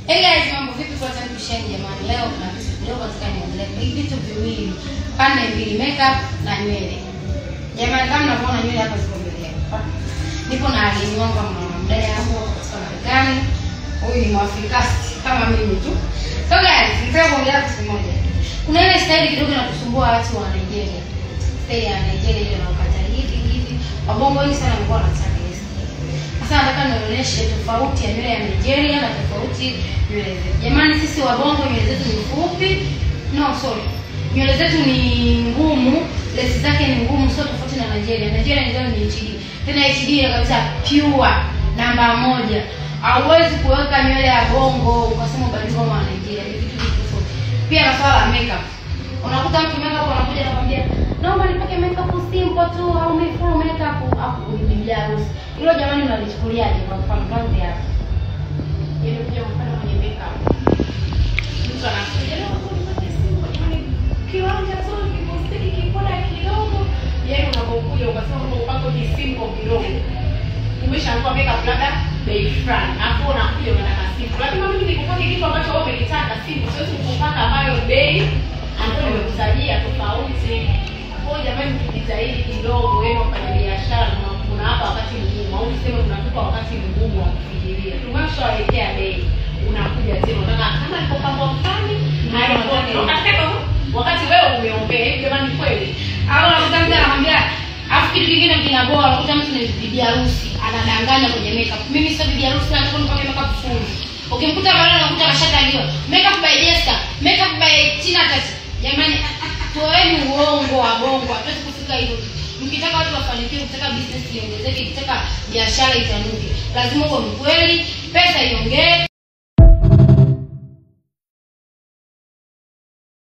Hey guys, mambo vipi kwa sababu tusheni jamani. Leo kuna kitu kidogo nataka niongee. Hivi vitu viwili, pande mbili, makeup na nywele. Jamani, kama mnaona nywele hapa ziko mbele hapa. Nipo na alini wangu mdada yangu kutoka Marekani. Huyu ni Mwafrika kama mimi tu. So guys, nataka kuongea kitu kimoja. Kuna ile style kidogo inatusumbua watu wa Nigeria. Style ya Nigeria ile wanakata hivi. Wabongo wengi sana wamekuwa wanataka. Sasa nataka nionyeshe tofauti ya nywele ya Nigeria na tofauti nywele zetu. Jamani, sisi wabongo nywele zetu ni fupi. Nywele zetu ni ngumu, lesi zake ni ngumu, sio tofauti na Nigeria. Nigeria ni HD. Tena HD kabisa pure namba 1. Hauwezi kuweka nywele ya bongo ukasema bado kama Nigeria. Ni vitu tofauti. Pia masuala ya makeup. Unakuta mtu makeup anakuja anakuambia, "Naomba nipake makeup simple tu au full makeup hapo ni bibi harusi." Hilo jamani mnalichukuliaje kwa mfano kazi hapa? Yeye kuja mfano kwenye makeup. Mtu anakuja leo kunipake simple jamani. Kiwanja zote kipostiki kipoda kidogo. Yeye unapokuja ukasema upako ni simple kidogo. Umeshaanza makeup labda bei fulani. Hapo unakuja unataka simple. Lakini mimi nikupake kitu ambacho wewe umelitaka simple. Siwezi kukupaka ambayo bei ambayo nimekutajia tofauti. Kwa jamani mkijitahidi kidogo wewe mfanya biashara na kuna hapa wakati mgumu au useme unatupa wakati mgumu wa kufikiria. Tumeshawekea bei. Unakuja tena unataka kama nilipopangwa mfani hayo unataka wakati wewe umeombea hivi jamani kweli. Au unakuta anamwambia afu kitu kingine kinaboa unakuta mtu ni bibi harusi anadanganya kwenye makeup. Mimi sio bibi harusi nataka nipake makeup full. Ukimkuta bado unakuta kashataliwa. Makeup by Jessica, makeup by Tina Tati. Jamani toeni uongo wa bongo. Hatuwezi kufika hivyo. Mkitaka watu wafanikiwe, mkitaka business iongezeke, mkitaka biashara itanuke, lazima uwe mkweli, pesa iongee,